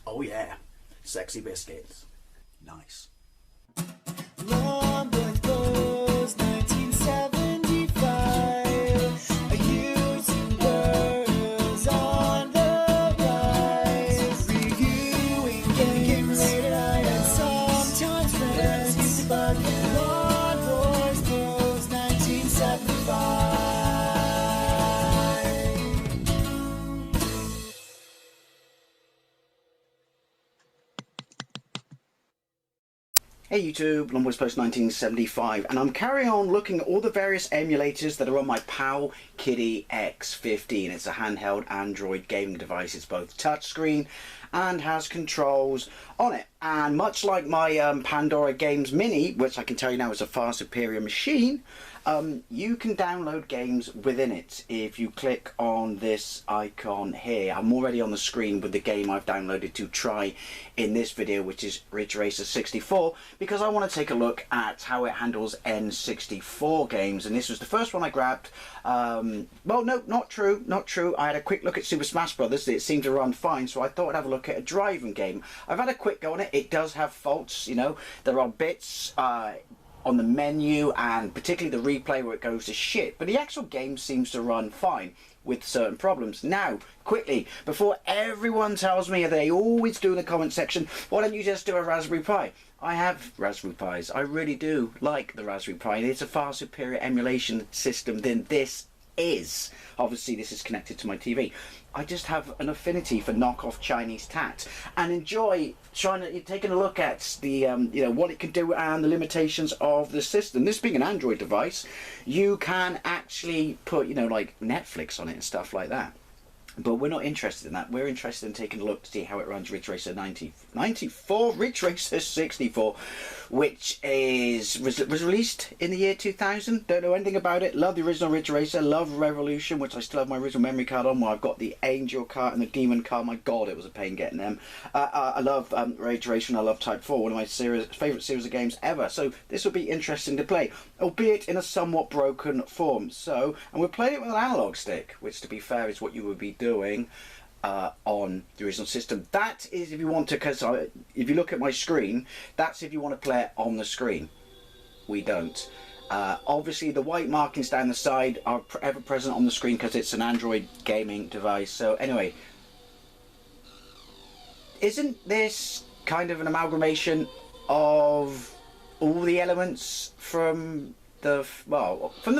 Oh yeah, sexy biscuits. Nice. Long boys blues, 1975. YouTubers on the rise. Reviewing games late at night and sometimes friends. But Long boys blues, 1975. Hey YouTube, Longboys Post 1975, and I'm carrying on looking at all the various emulators that are on my PowKiddy X15. It's a handheld Android gaming device. It's both touchscreen and has controls on it. And much like my Pandora Games Mini, which I can tell you now is a far superior machine, you can download games within it. If you click on this icon here, I'm already on the screen with the game I've downloaded to try in this video, which is Ridge Racer 64, because I want to take a look at how it handles N64 games. And this was the first one I grabbed. Well, no, not true. I had a quick look at Super Smash Brothers. It seemed to run fine, so I thought I'd have a look at a driving game. I've had a quick go on it. It does have faults, you know. There are bits on the menu, and particularly the replay where it goes to shit, but the actual game seems to run fine with certain problems. Now, quickly, before everyone tells me, they always do in the comment section, why don't you just do a Raspberry Pi? I have Raspberry Pis. I really do like the Raspberry Pi. It's a far superior emulation system than this is. Obviously this is connected to my TV. I just have an affinity for knockoff Chinese tat and enjoy taking a look at the you know, what it can do and the limitations of the system. This being an Android device, you can actually put, you know, like Netflix on it and stuff like that. But we're not interested in that. We're interested in taking a look to see how it runs Ridge Racer 94, Ridge Racer 64, which was released in the year 2000. Don't know anything about it. Love the original Ridge Racer. Love Revolution, which I still have my original memory card on. Where I've got the Angel card and the Demon card. My God, it was a pain getting them. I love Ridge Racer and I love Type 4, one of my favourite series of games ever. So this will be interesting to play, albeit in a somewhat broken form. So, and we're playing it with an analog stick, which to be fair is what you would be doing on the original system. That is if you want to, because if you look at my screen, that's if you want to play it on the screen. We don't. Obviously the white markings down the side are ever present on the screen because it's an Android gaming device. So anyway, isn't this kind of an amalgamation of all the elements from the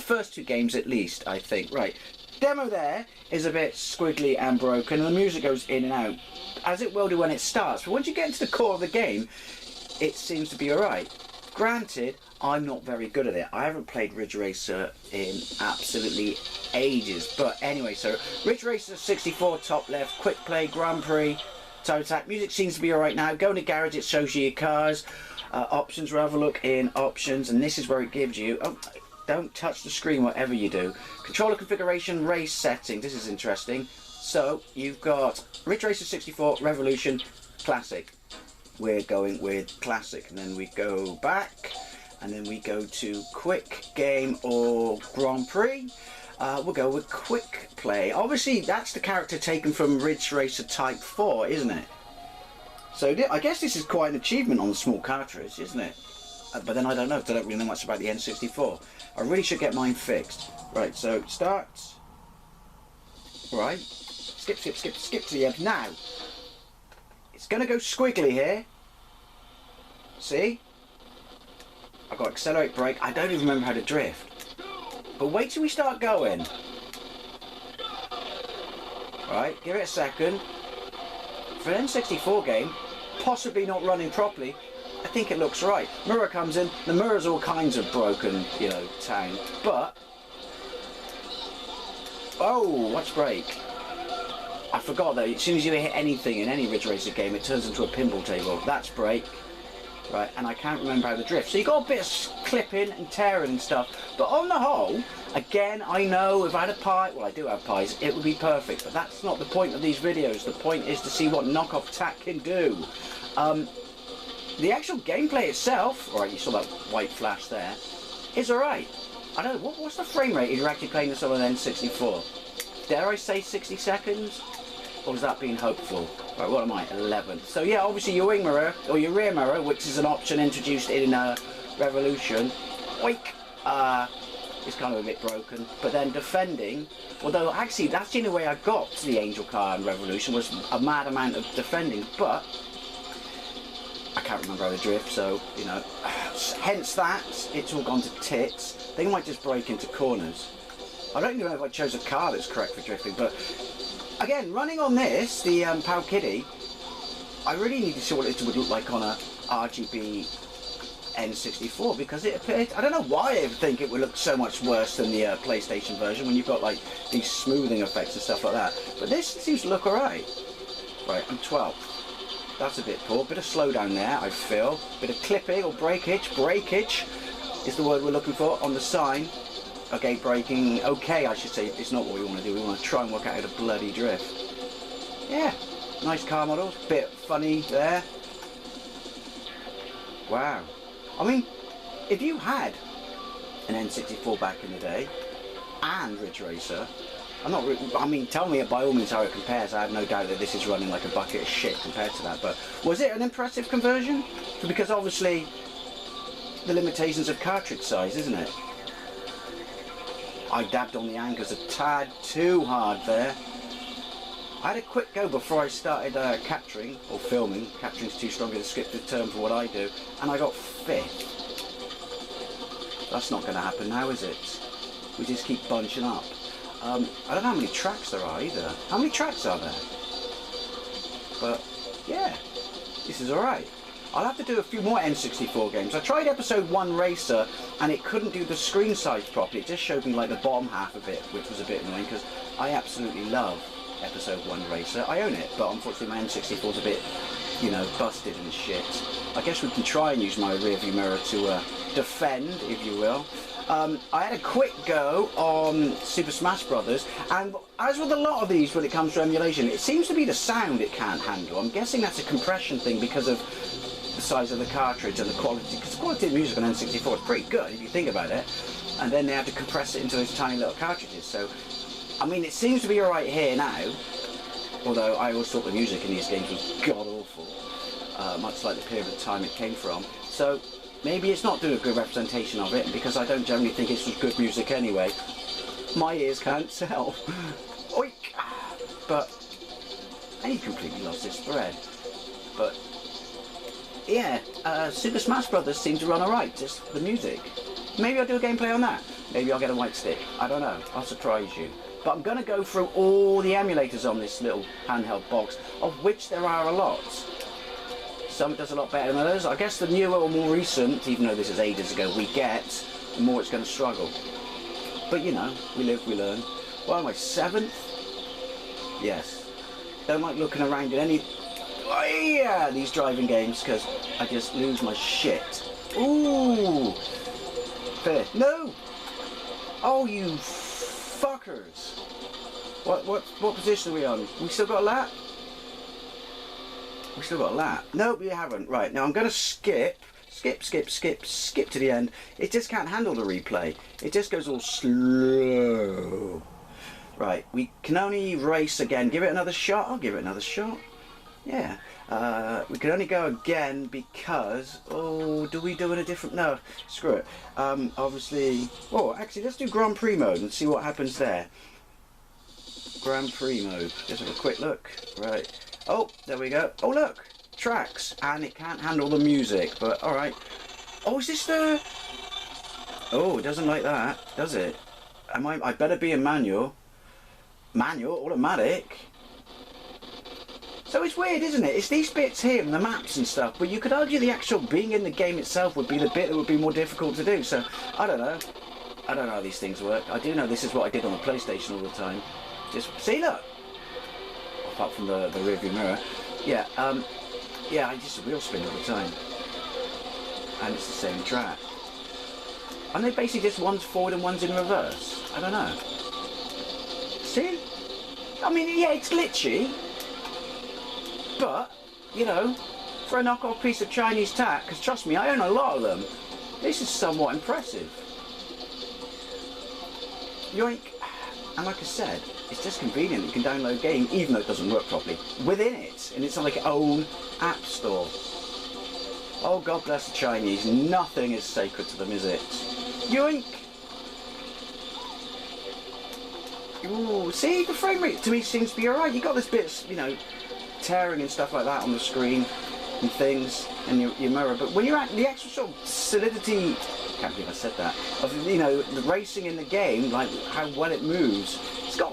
first two games at least, I think. Right. Demo there is a bit squiggly and broken, and the music goes in and out, as it will do when it starts. But once you get into the core of the game, it seems to be alright. Granted, I'm not very good at it. I haven't played Ridge Racer in absolutely ages. But anyway, so Ridge Racer 64, top left, quick play, Grand Prix, time attack. Music seems to be alright now. Go in the garage, it shows you your cars. Options, we'll have a look in options, and this is where it gives you... Oh, don't touch the screen whatever you do. Controller configuration, race settings. This is interesting. So you've got Ridge Racer 64, Revolution, Classic. We're going with Classic, and then we go back, and then we go to Quick Game or Grand Prix. We'll go with Quick Play. Obviously that's the character taken from Ridge Racer Type 4, isn't it? So I guess this is quite an achievement on the small cartridge, isn't it? But then I don't know, because I don't really know much about the N64. I really should get mine fixed. Right, so start. Right. Skip to the end. Now, it's going to go squiggly here. See? I've got accelerate, brake. I don't even remember how to drift. But wait till we start going. Right, give it a second. For an N64 game, possibly not running properly, I think it looks right. Mirror comes in, the mirror's all kinds of broken, you know, town. But, oh, watch brake. I forgot that as soon as you hit anything in any Ridge Racer game, it turns into a pinball table. That's brake. Right, and I can't remember how to drift. So you got a bit of clipping and tearing and stuff. But on the whole, again, I know if I had a Pi, well I do have Pis, it would be perfect. But that's not the point of these videos. The point is to see what knockoff tat can do. The actual gameplay itself, alright, you saw that white flash there, is alright. I don't know, what's the frame rate if you're actually playing this on an N64? Dare I say 60 seconds? Or is that being hopeful? Right, what am I? 11th. So yeah, obviously your wing mirror, or your rear mirror, which is an option introduced in Revolution, oink, is kind of a bit broken. But then defending, although actually that's the only way I got to the Angel car in Revolution, was a mad amount of defending, but I can't remember how to drift, so, you know, hence that, it's all gone to tits. They might just break into corners. I don't even know if I chose a car that's correct for drifting, but again, running on this, the PowKiddy, I really need to see what it would look like on a RGB N64, because it appeared, I don't know why I think it would look so much worse than the PlayStation version when you've got like these smoothing effects and stuff like that. But this seems to look alright. Right, I'm 12th. That's a bit poor. Bit of slowdown there, I feel. Bit of clipping or breakage. Breakage is the word we're looking for on the sign. Okay, braking. Okay, I should say. It's not what we want to do. We want to try and work out how to bloody drift. Yeah, nice car models. Bit funny there. Wow. I mean, if you had an N64 back in the day and Ridge Racer, I mean, tell me by all means how it compares. I have no doubt that this is running like a bucket of shit compared to that. But was it an impressive conversion? Because obviously, the limitations of cartridge size, isn't it? I dabbed on the anchors a tad too hard there. I had a quick go before I started capturing, or filming. Capturing's too strong a descriptive term for what I do. And I got 5th. That's not going to happen now, is it? We just keep bunching up. I don't know how many tracks there are either. How many tracks are there? But yeah, this is alright. I'll have to do a few more N64 games. I tried episode 1 Racer and it couldn't do the screen size properly. It just showed me like the bottom half of it, which was a bit annoying because I absolutely love episode 1 Racer. I own it, but unfortunately my N64 is a bit, you know, busted and shit. I guess we can try and use my rear view mirror to defend, if you will. I had a quick go on Super Smash Brothers, and as with a lot of these when it comes to emulation, it seems to be the sound it can't handle. I'm guessing that's a compression thing because of the size of the cartridge and the quality, because the quality of music on N64 is pretty good if you think about it, and then they have to compress it into those tiny little cartridges. So, I mean, it seems to be alright here now, although I always thought the music in these games was god-awful, much like the period of time it came from. So, maybe it's not doing a good representation of it, because I don't generally think it's good music anyway. My ears can't tell. Oink! But, and he completely lost his thread. But, yeah, Super Smash Brothers seems to run alright, just the music. Maybe I'll do a gameplay on that. Maybe I'll get a white stick. I don't know. I'll surprise you. But I'm going to go through all the emulators on this little handheld box, of which there are a lot. Some does a lot better than others. I guess the newer or more recent, even though this is ages ago, we get, the more it's going to struggle. But you know, we live, we learn. Well, am I 7th? Yes. Don't like looking around at any... Oh, yeah, these driving games, because I just lose my shit. Ooh! Fair. No! Oh, you fuckers! What position are we on? We still got a lap? We still got a lap. Nope, we haven't. Right, now I'm going to skip to the end. It just can't handle the replay. It just goes all slow. Right, we can only race again. Give it another shot. I'll give it another shot. Yeah. We can only go again because... Oh, do we do it a different... No, screw it. Obviously... Oh, actually, let's do Grand Prix mode and see what happens there. Grand Prix mode. Just have a quick look. Right. Oh, there we go. Oh, look. Tracks. And it can't handle the music, but alright. Oh, is this the... Oh, it doesn't like that, does it? I better be in manual. Manual? Automatic? So it's weird, isn't it? It's these bits here and the maps and stuff, but you could argue the actual being in the game itself would be the bit that would be more difficult to do. So, I don't know. I don't know how these things work. I do know this is what I did on the PlayStation all the time. Just, see, look! Apart from the rear view mirror. Yeah, yeah, I just wheel spin all the time. And it's the same track. And they basically just one's forward and one's in reverse. I don't know. See? I mean, yeah, it's glitchy. But, you know, for a knockoff piece of Chinese tack, because trust me, I own a lot of them, this is somewhat impressive. Yoink. And like I said, it's just convenient. You can download a game, even though it doesn't work properly, within it. And it's like its own app store. Oh, God bless the Chinese. Nothing is sacred to them, is it? Yoink! Ooh, see, the frame rate to me seems to be alright. You got this bit, you know, tearing and stuff like that on the screen and things and your mirror. But when you're at the actual sort of solidity, I can't believe I said that, of, you know, the racing in the game, like how well it moves,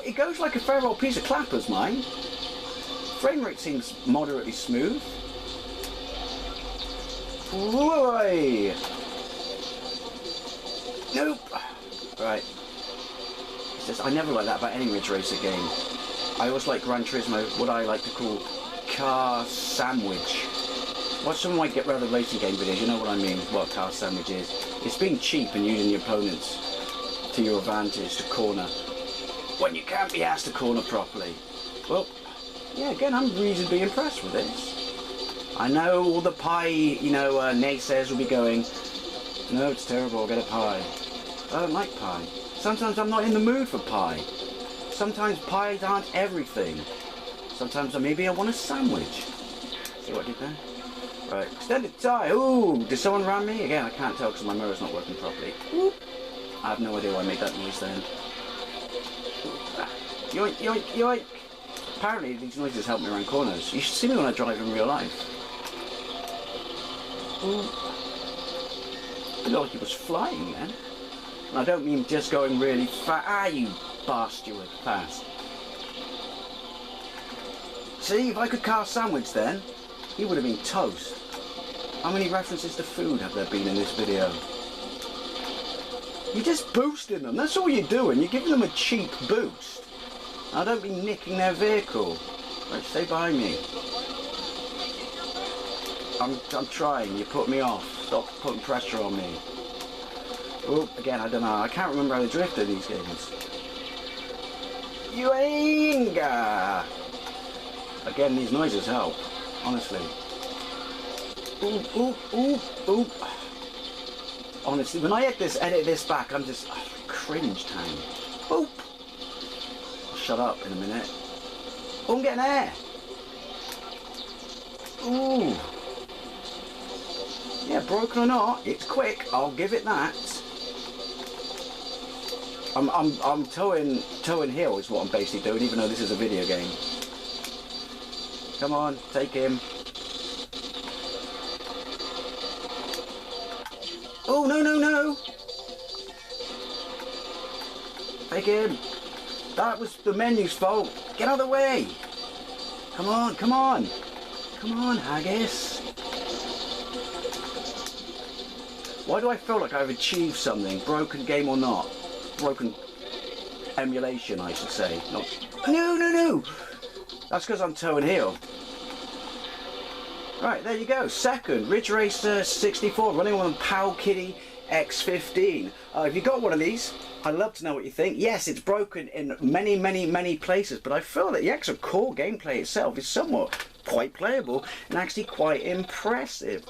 it goes like a fair old piece of clappers, mine. Frame rate seems moderately smooth. Whoa! Nope! Right. It's just, I never like that about any Ridge Racer game. I always like Gran Turismo, what I like to call car sandwich. Watch some of my Get Rather racing game videos, you know what I mean, what car sandwich is. It's being cheap and using your opponents to your advantage to corner when you can't be asked to corner properly. Well, yeah, again, I'm reasonably impressed with this. I know all the pie, you know, naysayers will be going, no, it's terrible, I'll get a pie. I don't like pie. Sometimes I'm not in the mood for pie. Sometimes pies aren't everything. Sometimes maybe I want a sandwich. See what I did there? Right, extended tie. Ooh, did someone ram me? Again, I can't tell because my mirror's not working properly. Ooh. I have no idea why I made that noise then. Yoink, yoink, yoink. Apparently these noises help me around corners. You should see me when I drive in real life. Ooh. I feel like he was flying then. And I don't mean just going really fast. Ah, you bastard, fast. See, if I could car sandwich then, he would have been toast. How many references to food have there been in this video? You're just boosting them, that's all you're doing. You're giving them a cheap boost. I don't mean nicking their vehicle. Right, stay by me. I'm trying, you put me off. Stop putting pressure on me. Oh, again, I don't know. I can't remember how to drift in these games. Yuinga! Again, these noises help, honestly. Ooh, ooh, ooh, ooh. Honestly, when I edit this back, I'm just cringe time. Boop. I'll shut up in a minute. Oh, I'm getting air. Ooh. Yeah, broken or not, it's quick. I'll give it that. I'm towing hill is what I'm basically doing, even though this is a video game. Come on, take him. Oh, no, no, no. Take him. That was the menu's fault. Get out of the way. Come on, come on. Come on, Haggis. Why do I feel like I've achieved something, broken game or not? Broken emulation, I should say. Not. No, no, no. That's because I'm towing heel. Right, there you go. Second, Ridge Racer 64, running on PowKiddy X15. If you got one of these, I'd love to know what you think. Yes, it's broken in many, many, many places, but I feel that the actual core gameplay itself is somewhat quite playable and actually quite impressive.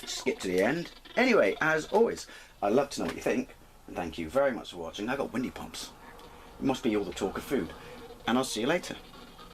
Skip to the end. Anyway, as always, I'd love to know what you think, and thank you very much for watching. I got windy pumps. It must be all the talk of food, and I'll see you later.